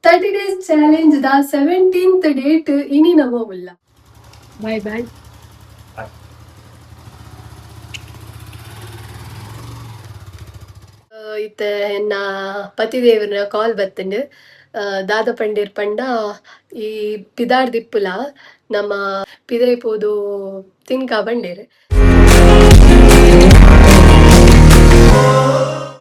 30 days challenge the 17th date ಇನಿ ನವೋಲ್ಲ. Bye bye. ಇತ್ತ ಎನ್ನ ಪತಿದೇವನ ಕಾಲ್ ಬತ್ತಂಡು ದಾದ ಪಂಡೇರ್ ಪಂಡ ಈ ಪಿದಾರ್ ದಿಪ್ಪುಲ ನಮ್ಮ ಪಿದೈ ಪೋದು ತಿನ್ಕ ಬಂಡೇರು.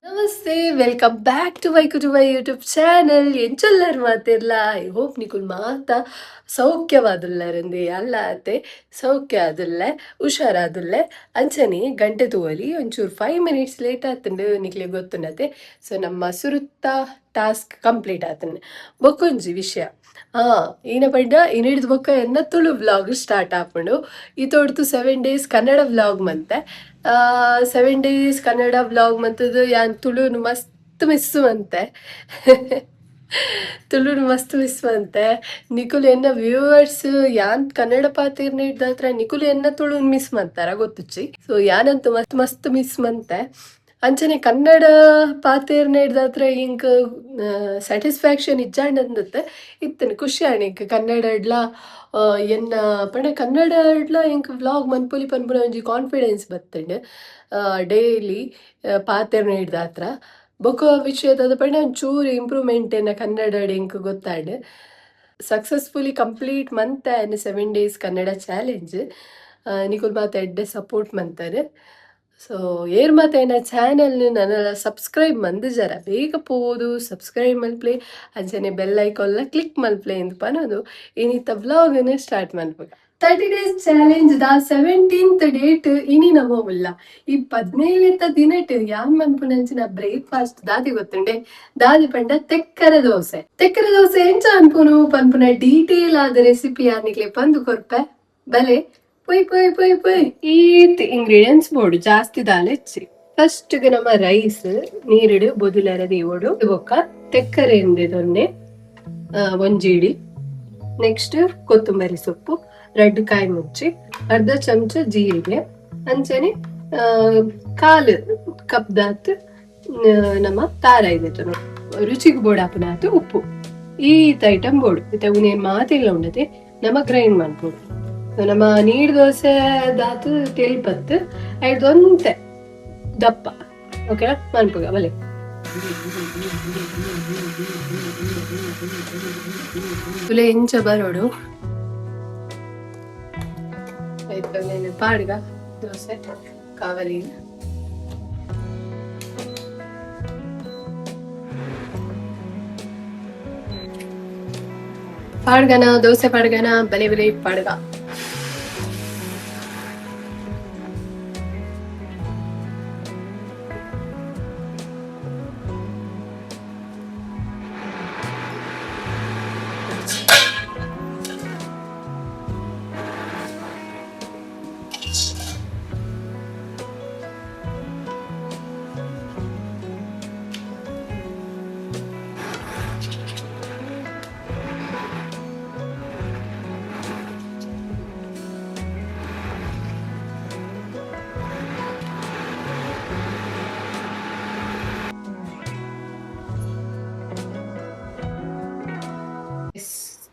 ನಮಸ್ತೆ, welcome back to my YouTube channel. ಎಂಚೊಲ್ಲರು ಮಾತಿರ್ಲ. ಐ ಹೋಪ್ ನಿಕುಲ್ ಮಾತ ಸೌಖ್ಯವಾದುಲ್ಲರಂದು ಅಲ್ಲ ಅತ್ತೆ ಸೌಖ್ಯ ಆದುಲ್ಲೆ ಹುಷಾರಾದುಲ್ಲೆ ಅಂಚನೆ ಗಂಟೆ ತೂವಲಿ ಒಂಚೂರು 5 minutes ಲೇಟ್ ಆತಂಡು ನಿಕ್ಲೆ ಗೊತ್ತುಂಡತೆ. ಸೊ ನಮ್ಮ ಸುರುತ್ತ ಟಾಸ್ಕ್ ಕಂಪ್ಲೀಟ್ ಆತಂಡು ಬೊಕ್ಕೊಂಜಿ ವಿಷಯ ಈನ ಪಂಡ ಇನಿಡ್ದು ಬೊಕ್ಕ ಎನ್ನ ತುಳು ವ್ಲಾಗ್ ಸ್ಟಾರ್ಟ್ ಆಪುಂಡು. ಈ ತೋಡ್ತು 7 days ಕನ್ನಡ ವ್ಲಾಗ್ ಮಂತೆ 7 days ಕನ್ನಡ ವ್ಲಾಗ್ ಮಂತದು ಯಾನ್ ತುಳುನು ಮಸ್ತ್ ಮಿಸ್ಸು ಅಂತೆ. ತುಳುನು ಮಸ್ತ್ ಮಿಸ್ ಅಂತೆ. ನಿಕುಲು ಎನ್ನ ವ್ಯೂವರ್ಸ್ ಯಾನ್ ಕನ್ನಡ ಪಾತಿರ್ನ ಇದ್ದಾತ್ರ ನಿಕುಲು ಎನ್ನ ತುಳು ಮಿಸ್ ಮಂತಾರ ಗೊತ್ತುಚ್ಚಿ. ಸೊ ಯಾನಂತೂ ಮಸ್ತ್ ಮಸ್ತ್ ಮಿಸ್ ಮಂತೆ. ಅಂಚನೆ ಕನ್ನಡ ಪಾತೇರ್ನ ಹಿಡ್ದಾತ್ರ ಇಂಕ್ ಸ್ಯಾಟಿಸ್ಫ್ಯಾಕ್ಷನ್ ಇಜ್ಜಾಂಡಂದತ್ತೆ ಇತ್ತನ ಖುಷಿ ಆಣಿಕ್ ಕನ್ನಡ ಇಡ್ಲ ಎನ್ನ ಪಂಡ ಕನ್ನಡ ಇಡ್ಲ ಇಂಕ್ ವ್ಲಾಗ್ ಮನ್ಪೊಲಿ ಪನ್ಪುನ ಒಂಜಿ ಕಾನ್ಫಿಡೆನ್ಸ್ ಬತ್ತಂಡು ಡೈಲಿ ಪಾತೇರ್ನ ಹಿಡ್ದಾತ್ರ. ಬೊಕ್ಕ ವಿಷಯದ ಪಂಡ ಒಂಚೂರು ಇಂಪ್ರೂವ್ಮೆಂಟ್ ಎನ್ನ ಕನ್ನಡ ಇಂಕ್ ಗೊತ್ತಾಂಡು ಸಕ್ಸಸ್ಫುಲಿ ಕಂಪ್ಲೀಟ್ ಮಂತ 7 days ಕನ್ನಡ ಚಾಲೆಂಜ್ ನಿಕುಲ್ ಮಾತ ಎಡ್ಡೆ ಸಪೋರ್ಟ್ ಮಂತಾರೆ. ಸೊ ಏರ್ ಮಾತ ಚಾನಲ್ ನನ್ನ ಸಬ್ಸ್ಕ್ರೈಬ್ ಮಂದು ಜರ ಬೇಗ ಪೋದು ಸಬ್ಸ್ಕ್ರೈಬ್ ಮಲ್ಪ್ಲೆ ಅಂಚನೆ ಬೆಲ್ ಐಕಾನ್ನ ಕ್ಲಿಕ್ ಮಲ್ಪ್ಲೆ ಎಂದು ಪನೋದು ಇನ್ನಿತ್ತ ವ್ಲಾಗನ್ನು ಸ್ಟಾರ್ಟ್ ಮಲ್ಪಗ. 30 days ಚಾಲೆಂಜ್ ದ 17th ಡೇಟ್ ಇನಿ ನವೋಲ್ಲ. ಈ 17th ದಿನಟ್ ಯಾನ್ ಮನ್ಪುನಂಚಿನ ಬ್ರೇಕ್ಫಾಸ್ಟ್ ದಾದಿ ಗೊತ್ತುಂಡೆ. ದಾದಿ ಪಂಡ ತೆಕ್ಕರ ದೋಸೆ ಎಂಚ ಅನ್ಪುನು ಪನ್ಪುನ ಡೀಟೇಲ್ ಆದ ರೆಸಿಪಿ ಯಾನಿಕ್ಲೆ ಪಂದು ಕೊರ್ಪೆ ಬಲೆ ಪೊಯ್ ಈತ್ ಇಂಗ್ರೀಡಿಯೆಂಟ್ಸ್ ಬೋಡು ಜಾಸ್ತಿ ದಾಲೆ ಹೆಚ್ಚಿ. ಫಸ್ಟ್ ನಮ್ಮ ರೈಸ್ ನೀರಿಡು ಬೊದುಲರ ದೇವಡು ಬೊಕ್ಕ ತೆಕ್ಕರೆ ಎಂದೊನ್ನೆ ಒಂಜೀಡಿ. ನೆಕ್ಸ್ಟ್ ಕೊತ್ತಂಬರಿ ಸೊಪ್ಪು, ರೆಡ್ ಕಾಯಿ ಮುಚ್ಚಿ, ಅರ್ಧ ಚಮಚ ಜೀರಿಗೆ, ಅಂಚನೆ ಕಾಲು ಕಪ್ ದಾತ್ ನಮ್ಮ ತಾರ ಇದೆ ರುಚಿಗೆ ಬೋಡಾಪನಾತು ಉಪ್ಪು. ಈತ ಐಟಮ್ ಬೋಡು ಇತ್ತ ಉನೇನ್ ಮಾತಿಲ್ಲ ಉಂಡತೆ ನಮ್ಮ ಗ್ರೈಂಡ್ ಮಾಡ್ಬೋದು. ನಮ್ಮ ನೀರ್ ದೋಸೆ ದಾತು ತೆಲ್ಪತ್ತು ಐದೊಂತೆ ದಪ್ಪ ಓಕೆ ಮನ್ಪುಗ ಬಲೆ. ತುಲೆ ಇಂಚ ಬರೋಡು ಆಯ್ತು ಪಾಡ್ಗ ದೋಸೆ ಕಾವಲಿ ಪಾಡ್ಗನ ದೋಸೆ ಪಾಡ್ಗನ ಬಲೆ ಬಲೆ ಪಾಡ್ಗ.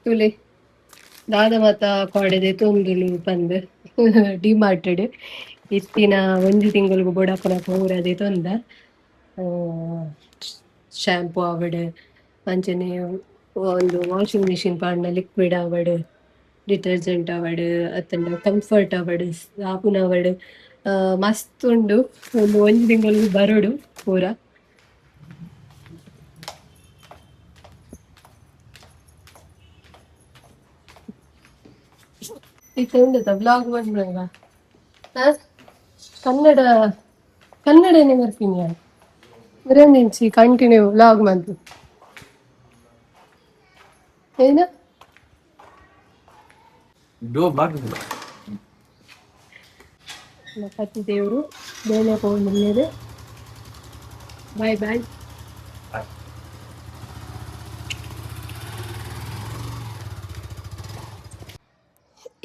ತುಲೆ ದಾದ ಮಾತ ಕೊಡೆದೆ ತೊಂದುಲು ಪಂದ್ ಡಿಮಾರ್ಟೆಡ್ ಇತ್ತಿನ ಒಂಜಿ ತಿಂಗಳಿಗೆ ಬೊಡಪನ ಪೂರದೆ ತೊಂದ ಶಾಂಪೂ ಆವಡ್ ಅಂಚನೆ ಒಂದು ವಾಷಿಂಗ್ ಮಿಷಿನ್ ಪಾಡ್ನ ಲಿಕ್ವಿಡ್ ಆವಡ್, ಡಿಟರ್ಜೆಂಟ್ ಆವಡ್, ಅತ್ತಂಡ ಕಂಫರ್ಟ್ ಆವಡ್, ಸಾಬೂನ್ ಆವಡ್ ಮಸ್ತ್ ಉಂಡು. ಒಂದು ಒಂಜಿ ತಿಂಗಳಿಗೆ ಬರೋಡು ಪೂರ. ಈಗ ಬ್ಲಾಗ್ ಬಂದ್ರಲ್ಲ ಕನ್ನಡ ಕನ್ನಡನೇ ಬರ್ತೀನಿ ಬರಂದಿಂಚಿ ಕಂಟಿನ್ಯೂ ವ್ಲಾಗ್ ಮಂತು ಏನ ಪತಿ ದೇವರು ಬೇನೆ ಹೋಗಿಲ್ಲದೆ ಬಾಯ್ ಬಾಯ್.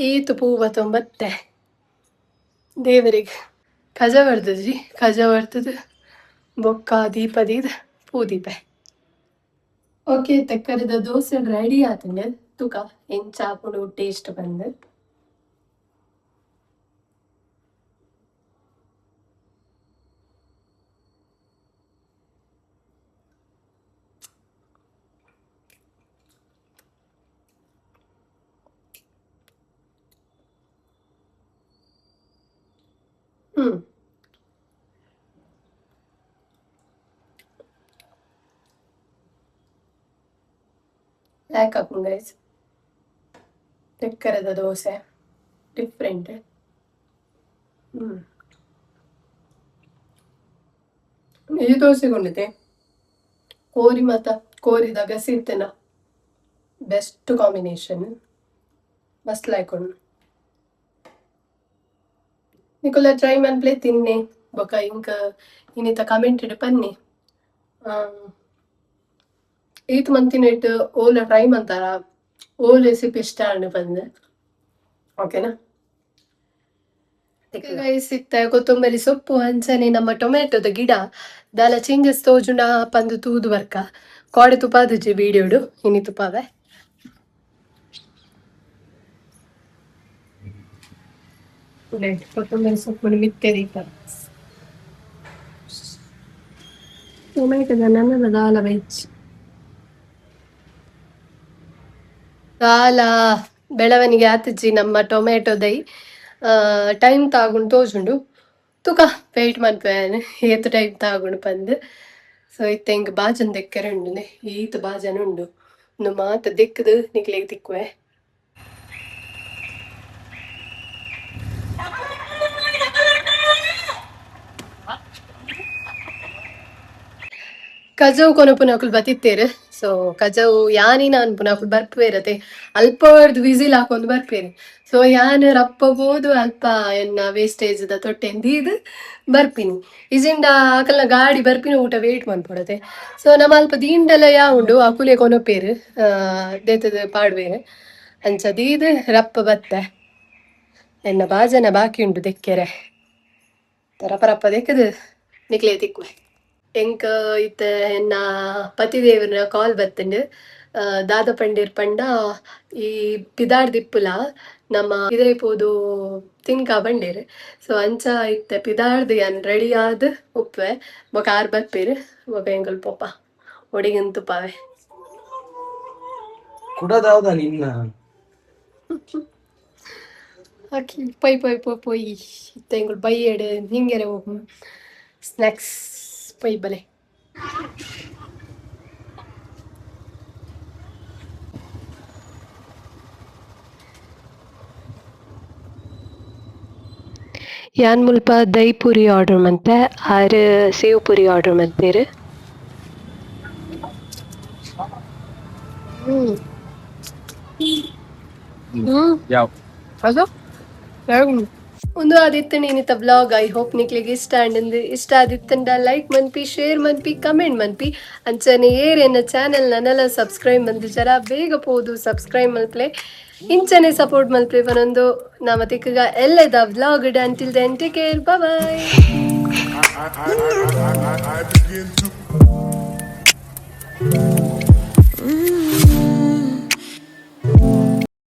ಈತು ಪೂವ ತೊಂಬತ್ತೆ ದೇವರಿಗೆ ಖಜ ಬರ್ತದ್ರಿ. ಖಜ ಬರ್ತದ ಬೊಕ್ಕ ದೀಪ ದೀದ ಪೂ ದೀಪ ಓಕೆ ತೆಕ್ಕರದ ದೋಸೆ ರೆಡಿ ಆತಂಡೆ ತುಕ ಎಂಚಾಪುಡು ಟೇಸ್ಟ್ ಬಂದು ಯಾಕಪ್ಪ ಗೈಸ್ ತೆಕ್ಕರದ ದೋಸೆ ಡಿಫ್ರೆಂಟ್ ಈ ದೋಸೆ ಕೊಂಡಿದ್ದೆ ಕೋರಿ ಮತ್ತ ಕೋರಿದಾಗ ಸಿರ್ತೇನ ಬೆಸ್ಟ್ ಕಾಂಬಿನೇಷನ್ ಮಸ್ತ್ ಲಾಯ್ಕೊಂಡು ನಿಕೋಲ ಟ್ರೈ ಮನ್ಪ್ಲೆ ತಿನ್ನೆ ಬೊಕ ಇಂಕ ಇನ್ನಿತ ಕಮೆಂಟ್ ಇಡು ಪನ್ನಿ ಈತ್ ಮಂತಿನ ಓಲ ಟ್ರೈ ಮಂತಾರ ಓ ರೆಸಿಪಿ ಇಷ್ಟ ಅಣ್ಣ ಬಂದು ಓಕೆನಾ ಗೈಸ್ ಇತ್ತ ಕೊತ್ತಂಬರಿ ಸೊಪ್ಪು ಹಂಚನೆ ನಮ್ಮ ಟೊಮೆಟೊದ ಗಿಡ ದಾಲ ಚೇಂಜಸ್ ತೋಜುಂಡ ಪಂದು ತೂದು ವರ್ಕ ಕೋಡೆ ತುಪಾದಜಿ ವೀಡಿಯೋಡು ಇನಿ ತುಪಾವೆ ಕೊತ್ತಂಬರಿ ಸೊಪ್ಪು ಮಿತ್ತೆ ದೀಪ ಟೊಮೆಟೊದ ನನ್ನ ದಾಲ ವೆಜ್ ದಾಲ ಬೆಳವಣಿಗೆ ಆತಜ್ಜಿ ನಮ್ಮ ಟೊಮೆಟೊದೈ ಟೈಮ್ ತಾಗುಂಡು ತೋಜುಂಡು ತುಕ ವೆಯ್ಟ್ ಮನ್ಪೇನೆ ಏತ್ ಟೈಮ್ ತಾಗುಂಡು ಪಂದ್ ಸೊ ಇತ್ತ ಹಿಂಗೆ ಬಾಜನ್ ದೆಕ್ಕರೆ ಉಂಡುನೆ ಈತ್ ಬಾಜನ ಉಂಡು ಒಂದು ಮಾತ ದಿಕ್ಕದು ನಿಕ್ಲೆಗ್ ತಿಕ್ಕುವೆ ಕಜವು ಕೊನಪುನಕುಲು ಬತ್ತಿತ್ತೇರು ಸೊ ಕಜವು ಯಾನಿನ ಅನ್ಪುನಕುಲು ಬರ್ಪೇರತೆ ಅಲ್ಪವರ್ದು ವಿಸಿಲ್ ಹಾಕೊಂಡು ಬರ್ಪೇರು ಸೊ ಯಾನ್ ರಪ್ಪ ಬೋದು ಅಲ್ಪ ಎನ್ನ ವೇಸ್ಟೇಜ್ ದ ತೊಟ್ಟೆಂದೀದು ಬರ್ಪಿನಿ ಇಜಿಂಡ ಆಕಲ್ನ ಗಾಡಿ ಬರ್ಪಿನ ಊಟ ವೇಟ್ ಮನ್ಪೊಡತೆ ಸೊ ನಮ್ಮ ಅಲ್ಪ ದೀಂಡಲ ಯಾ ಉಂಡು ಅಕುಲೆ ಕೊನಪೇರು ದೇತದ ಪಾಡ್ವೇರು ಅಂಚ ದೀದು ರಪ್ಪ ಬತ್ತೆ ಎನ್ನ ಬಾಜನ ಬಾಕಿ ಉಂಟು ದೆಕ್ಕೆರೆ ರಪ್ಪ ರಪ್ಪ ದೆಕ್ಕದು ನಿಕ್ಲೆ ತಿಕ್ಕುವೆ ಎಂಕ ಇತ್ತ ಎನ್ನ ಪತಿದೇವರನ ಕಾಲ್ ಬತ್ತಂಡು ದಾದ ಪಂಡೇರ್ ಪಂಡ ಈ ಪಿದಾಡ್ ದಿಪ್ಪುಲ ನಮ್ಮ ಇದೇ ಪೋದು ತಿನ್ಕ ಬಂಡೇರು ಸೊ ಅಂಚ ಇತ್ತ ಪಿದಾಡ್ದು ಏನ್ ರೆಡಿ ಆದ್ ಉಪ್ಪೆ ಬೊಕ ಆರ್ ಬರ್ಪೇರು ಬೊಕ ಎಂಕಲ್ ಪೋಪ ಒಡಿಗನ್ ತುಪ್ಪವೆ ಕುಡದಾವ್ದ ನಿನ್ನ ಹಾಕಿ ಪೊಯ್ ಪೊಯ್ ಪೊಯ್ ಪೊಯ್ ಇತ್ತ ಎಂಕಲ್ ಬೈಯೆಡು ಹಿಂಗೆರೆ ಹೋಗು ಸ್ನ್ಯಾಕ್ಸ್ ಪೊಯ್ ಬಲೆ ಯಾನ್ ಮುಲ್ಪ ದಹಿ ಪೂರಿ ಆರ್ಡರ್ ಮಂತೆ ಆರು ಸೇವ್ ಪೂರಿ ಆರ್ಡರ್ ಮಂತೇರು ಅದು ಒಂದು ಆದಿತ್ತು ನೀನಿತ ಬ್ಲಾಗ್ ಐ ಹೋಪ್ ನಿಕ್ಲಿಗೆ ಇಷ್ಟ ಅಂಡ್ ಇಷ್ಟ ಆದಿತ್ತಂಡ ಲೈಕ್ ಮನ್ಪಿ ಶೇರ್ ಮನ್ಪಿ ಕಮೆಂಟ್ ಮನ್ಪಿ ಅಂಚನೆ ಏರೆನ್ನ ಚಾನೆಲ್ ನನ್ನೆಲ್ಲ ಸಬ್ಸ್ಕ್ರೈಬ್ ಮಂದಿ ಜರ ಬೇಗ ಪೋದು ಸಬ್ಸ್ಕ್ರೈಬ್ ಮಲ್ಪಲೆ ಇಂಚನೆ ಸಪೋರ್ಟ್ ಮಲ್ಪಲೆ ಬನ್ನೊಂದು ನಮ್ಮ ತಿಕ್ಕಗ ಎಲ್ಲದ vlog until then take care bye I begin to